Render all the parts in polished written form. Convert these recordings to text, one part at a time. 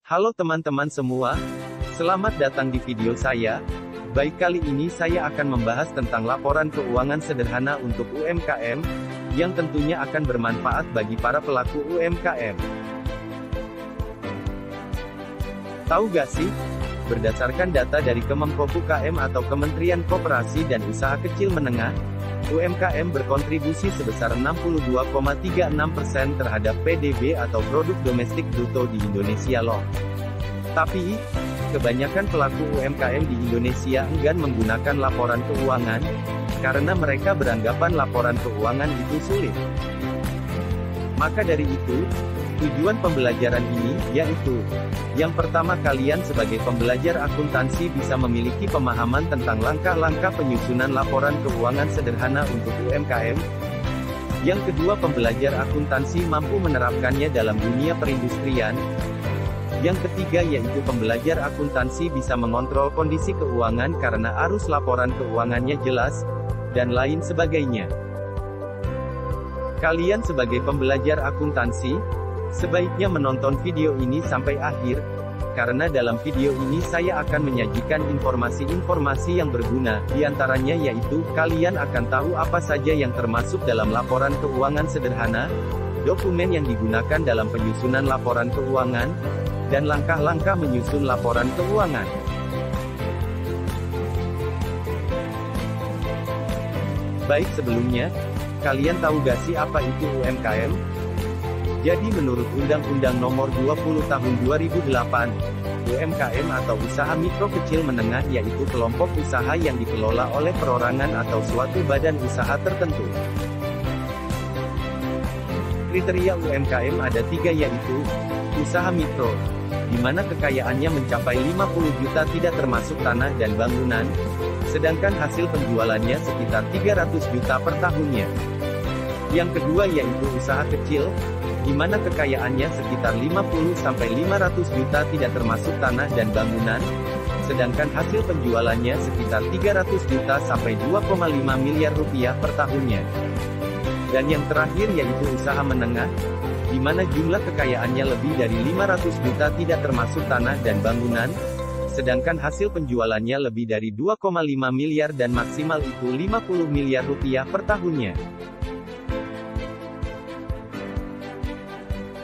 Halo teman-teman semua, selamat datang di video saya. Baik, kali ini saya akan membahas tentang laporan keuangan sederhana untuk UMKM, yang tentunya akan bermanfaat bagi para pelaku UMKM. Tahu gak sih? Berdasarkan data dari Kemenko UKM atau Kementerian Koperasi dan Usaha Kecil Menengah, UMKM berkontribusi sebesar 62,36% terhadap PDB atau Produk Domestik Bruto di Indonesia loh. Tapi, kebanyakan pelaku UMKM di Indonesia enggan menggunakan laporan keuangan, karena mereka beranggapan laporan keuangan itu sulit. Maka dari itu, tujuan pembelajaran ini, yaitu, yang pertama, kalian sebagai pembelajar akuntansi bisa memiliki pemahaman tentang langkah-langkah penyusunan laporan keuangan sederhana untuk UMKM. Yang kedua, pembelajar akuntansi mampu menerapkannya dalam dunia perindustrian. Yang ketiga, yaitu pembelajar akuntansi bisa mengontrol kondisi keuangan karena arus laporan keuangannya jelas, dan lain sebagainya. Kalian sebagai pembelajar akuntansi, sebaiknya menonton video ini sampai akhir, karena dalam video ini saya akan menyajikan informasi-informasi yang berguna, diantaranya yaitu, kalian akan tahu apa saja yang termasuk dalam laporan keuangan sederhana, dokumen yang digunakan dalam penyusunan laporan keuangan, dan langkah-langkah menyusun laporan keuangan. Baik, sebelumnya, kalian tahu gak sih apa itu UMKM? Jadi menurut Undang-Undang Nomor 20 Tahun 2008, UMKM atau Usaha Mikro Kecil Menengah yaitu kelompok usaha yang dikelola oleh perorangan atau suatu badan usaha tertentu. Kriteria UMKM ada 3, yaitu, usaha mikro, di mana kekayaannya mencapai 50 juta tidak termasuk tanah dan bangunan, sedangkan hasil penjualannya sekitar 300 juta per tahunnya. Yang kedua yaitu usaha kecil, di mana kekayaannya sekitar 50-500 juta tidak termasuk tanah dan bangunan, sedangkan hasil penjualannya sekitar 300 juta sampai 2,5 miliar rupiah per tahunnya. Dan yang terakhir yaitu usaha menengah, di mana jumlah kekayaannya lebih dari 500 juta tidak termasuk tanah dan bangunan, sedangkan hasil penjualannya lebih dari 2,5 miliar dan maksimal itu 50 miliar rupiah per tahunnya.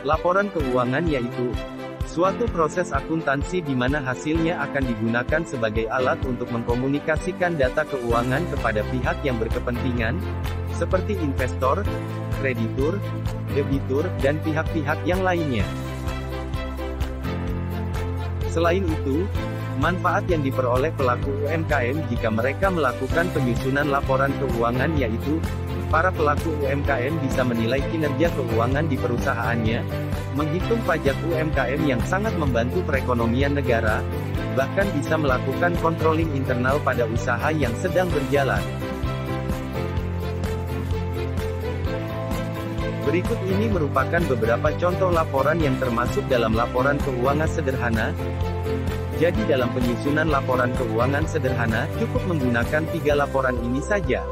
Laporan keuangan yaitu suatu proses akuntansi di mana hasilnya akan digunakan sebagai alat untuk mengkomunikasikan data keuangan kepada pihak yang berkepentingan, seperti investor, kreditur, debitur, dan pihak-pihak yang lainnya. Selain itu, manfaat yang diperoleh pelaku UMKM jika mereka melakukan penyusunan laporan keuangan yaitu, para pelaku UMKM bisa menilai kinerja keuangan di perusahaannya, menghitung pajak UMKM yang sangat membantu perekonomian negara, bahkan bisa melakukan controlling internal pada usaha yang sedang berjalan. Berikut ini merupakan beberapa contoh laporan yang termasuk dalam laporan keuangan sederhana. Jadi dalam penyusunan laporan keuangan sederhana, cukup menggunakan 3 laporan ini saja.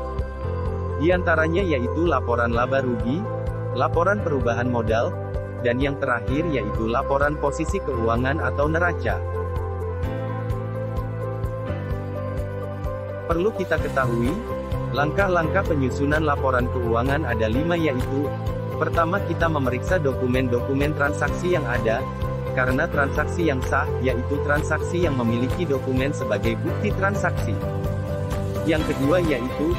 Di antaranya yaitu laporan laba rugi, laporan perubahan modal, dan yang terakhir yaitu laporan posisi keuangan atau neraca. Perlu kita ketahui, langkah-langkah penyusunan laporan keuangan ada 5 yaitu, pertama kita memeriksa dokumen-dokumen transaksi yang ada, karena transaksi yang sah, yaitu transaksi yang memiliki dokumen sebagai bukti transaksi. Yang kedua yaitu,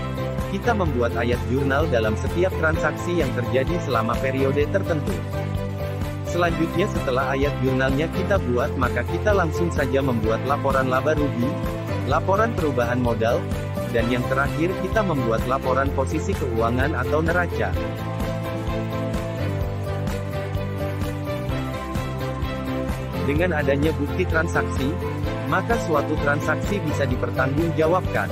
kita membuat ayat jurnal dalam setiap transaksi yang terjadi selama periode tertentu. Selanjutnya setelah ayat jurnalnya kita buat, maka kita langsung saja membuat laporan laba rugi, laporan perubahan modal, dan yang terakhir kita membuat laporan posisi keuangan atau neraca. Dengan adanya bukti transaksi, maka suatu transaksi bisa dipertanggungjawabkan.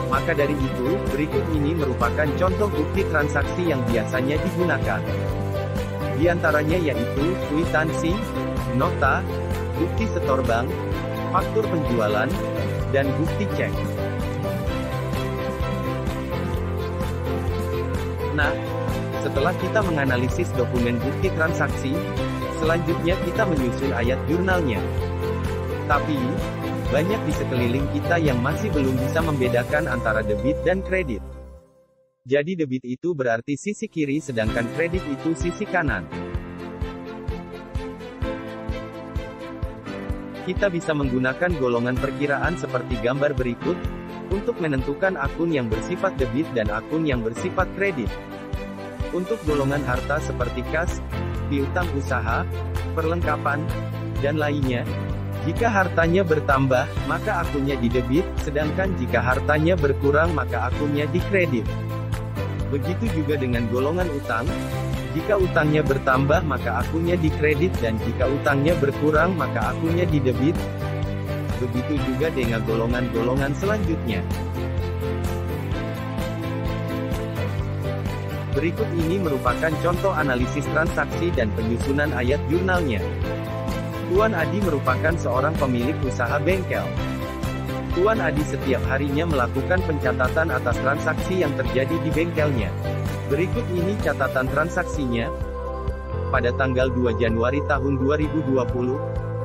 Maka dari itu, berikut ini merupakan contoh bukti transaksi yang biasanya digunakan. Di antaranya yaitu, kwitansi, nota, bukti setor bank, faktur penjualan, dan bukti cek. Nah, setelah kita menganalisis dokumen bukti transaksi, Selanjutnya kita menyusun ayat jurnalnya. Tapi, banyak di sekeliling kita yang masih belum bisa membedakan antara debit dan kredit. Jadi debit itu berarti sisi kiri sedangkan kredit itu sisi kanan. Kita bisa menggunakan golongan perkiraan seperti gambar berikut, untuk menentukan akun yang bersifat debit dan akun yang bersifat kredit. Untuk golongan harta seperti kas, piutang usaha, perlengkapan, dan lainnya, jika hartanya bertambah, maka akunnya di debit, sedangkan jika hartanya berkurang maka akunnya di kredit. Begitu juga dengan golongan utang, jika utangnya bertambah maka akunnya di kredit dan jika utangnya berkurang maka akunnya di debit. Begitu juga dengan golongan-golongan selanjutnya. Berikut ini merupakan contoh analisis transaksi dan penyusunan ayat jurnalnya. Tuan Adi merupakan seorang pemilik usaha bengkel. Tuan Adi setiap harinya melakukan pencatatan atas transaksi yang terjadi di bengkelnya. Berikut ini catatan transaksinya. Pada tanggal 2 Januari tahun 2020,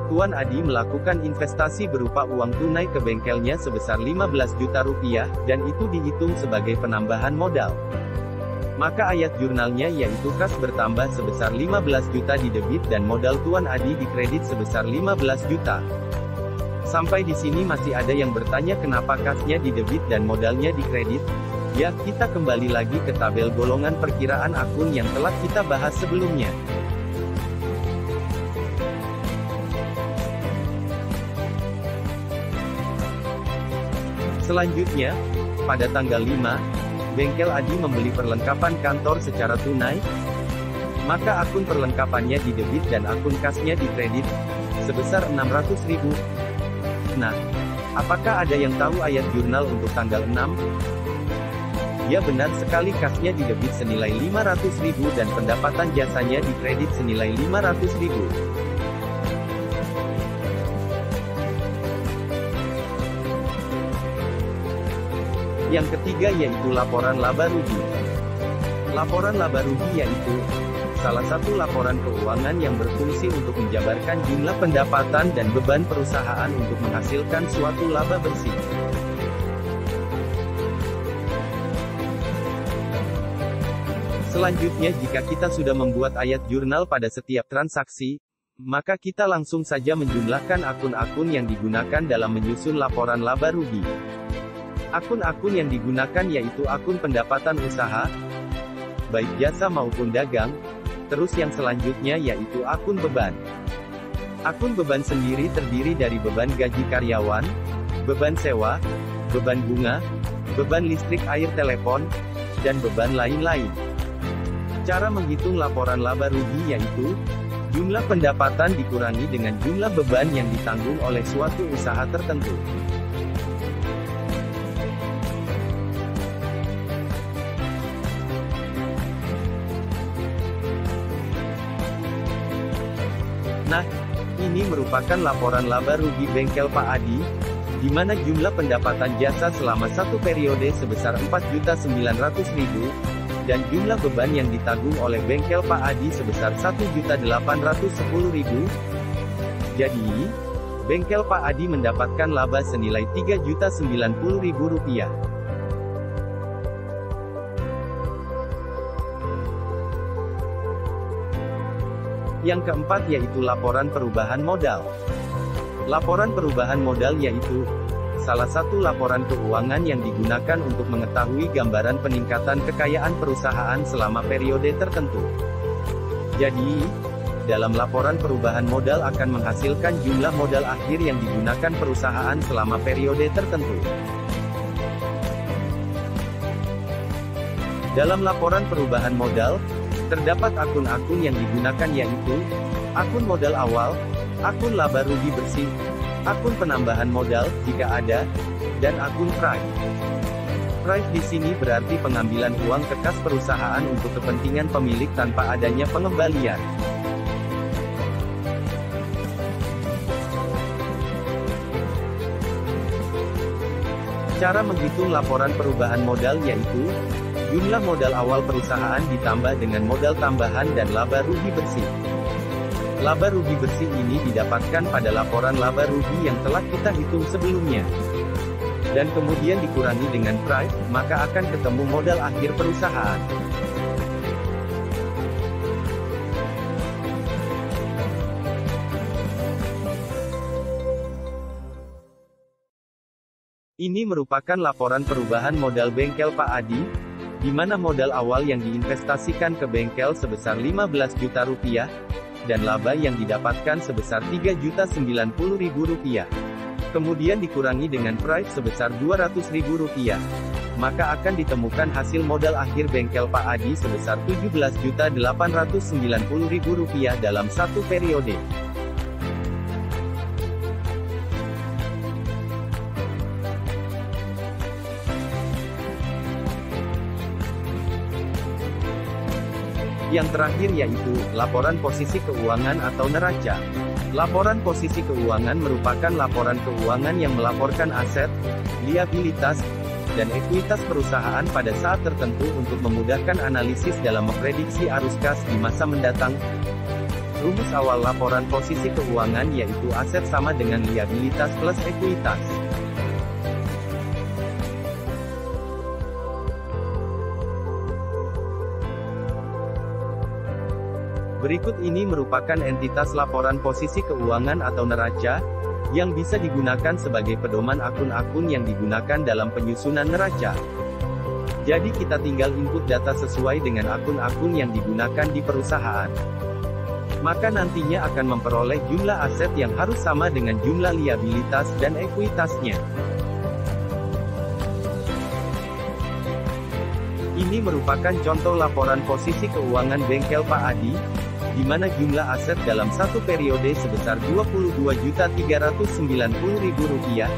Tuan Adi melakukan investasi berupa uang tunai ke bengkelnya sebesar 15 juta rupiah, dan itu dihitung sebagai penambahan modal. Maka ayat jurnalnya yaitu kas bertambah sebesar 15 juta di debit dan modal Tuan Adi di kredit sebesar 15 juta. Sampai di sini masih ada yang bertanya kenapa kasnya di debit dan modalnya di kredit? Ya, kita kembali lagi ke tabel golongan perkiraan akun yang telah kita bahas sebelumnya. Selanjutnya, pada tanggal 5, bengkel Adi membeli perlengkapan kantor secara tunai, maka akun perlengkapannya di debit dan akun kasnya di kredit, sebesar 600.000. Nah, apakah ada yang tahu ayat jurnal untuk tanggal 6? Ya benar sekali, kasnya di debit senilai 500.000 dan pendapatan jasanya di kredit senilai 500.000. Yang ketiga yaitu laporan laba rugi. Laporan laba rugi yaitu salah satu laporan keuangan yang berfungsi untuk menjabarkan jumlah pendapatan dan beban perusahaan untuk menghasilkan suatu laba bersih. Selanjutnya, jika kita sudah membuat ayat jurnal pada setiap transaksi, maka kita langsung saja menjumlahkan akun-akun yang digunakan dalam menyusun laporan laba rugi. Akun-akun yang digunakan yaitu akun pendapatan usaha, baik jasa maupun dagang. Terus yang selanjutnya yaitu akun beban. Akun beban sendiri terdiri dari beban gaji karyawan, beban sewa, beban bunga, beban listrik air telepon, dan beban lain-lain. Cara menghitung laporan laba rugi yaitu jumlah pendapatan dikurangi dengan jumlah beban yang ditanggung oleh suatu usaha tertentu. Nah, ini merupakan laporan laba rugi bengkel Pak Adi, di mana jumlah pendapatan jasa selama satu periode sebesar 4.900.000, dan jumlah beban yang ditanggung oleh bengkel Pak Adi sebesar 1.810.000. Jadi, bengkel Pak Adi mendapatkan laba senilai 3.090.000 rupiah. Yang keempat yaitu laporan perubahan modal. Laporan perubahan modal yaitu salah satu laporan keuangan yang digunakan untuk mengetahui gambaran peningkatan kekayaan perusahaan selama periode tertentu. Jadi, dalam laporan perubahan modal akan menghasilkan jumlah modal akhir yang digunakan perusahaan selama periode tertentu. Dalam laporan perubahan modal, terdapat akun-akun yang digunakan yaitu akun modal awal, akun laba rugi bersih, akun penambahan modal jika ada, dan akun price. Price di sini berarti pengambilan uang ke kas perusahaan untuk kepentingan pemilik tanpa adanya pengembalian. Cara menghitung laporan perubahan modal yaitu jumlah modal awal perusahaan ditambah dengan modal tambahan dan laba rugi bersih. Laba rugi bersih ini didapatkan pada laporan laba rugi yang telah kita hitung sebelumnya. Dan kemudian dikurangi dengan price, maka akan ketemu modal akhir perusahaan. Ini merupakan laporan perubahan modal bengkel Pak Adi, di mana modal awal yang diinvestasikan ke bengkel sebesar 15 juta rupiah, dan laba yang didapatkan sebesar 3.090.000 rupiah. Kemudian dikurangi dengan price sebesar 200.000 rupiah. Maka akan ditemukan hasil modal akhir bengkel Pak Adi sebesar 17.890.000 rupiah dalam satu periode. Yang terakhir yaitu, laporan posisi keuangan atau neraca. Laporan posisi keuangan merupakan laporan keuangan yang melaporkan aset, liabilitas, dan ekuitas perusahaan pada saat tertentu untuk memudahkan analisis dalam memprediksi arus kas di masa mendatang. Rumus awal laporan posisi keuangan yaitu aset sama dengan liabilitas plus ekuitas. Berikut ini merupakan entitas laporan posisi keuangan atau neraca, yang bisa digunakan sebagai pedoman akun-akun yang digunakan dalam penyusunan neraca. Jadi kita tinggal input data sesuai dengan akun-akun yang digunakan di perusahaan. Maka nantinya akan memperoleh jumlah aset yang harus sama dengan jumlah liabilitas dan ekuitasnya. Ini merupakan contoh laporan posisi keuangan bengkel Pak Adi, di mana jumlah aset dalam satu periode sebesar Rp22.390.000,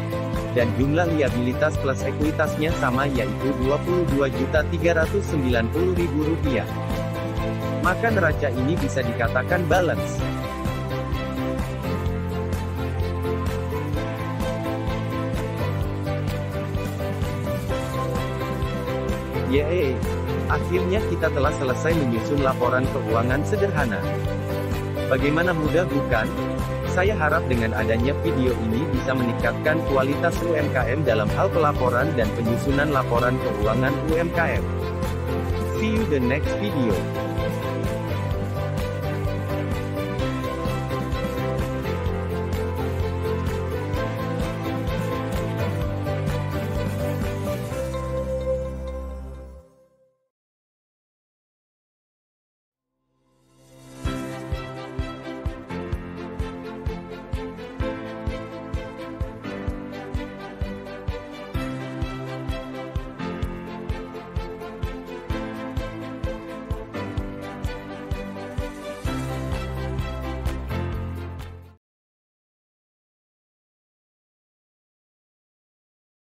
dan jumlah liabilitas plus ekuitasnya sama yaitu Rp22.390.000. Maka neraca ini bisa dikatakan balance. Yeay! Akhirnya kita telah selesai menyusun laporan keuangan sederhana. Bagaimana mudah bukan? Saya harap dengan adanya video ini bisa meningkatkan kualitas UMKM dalam hal pelaporan dan penyusunan laporan keuangan UMKM. See you the next video.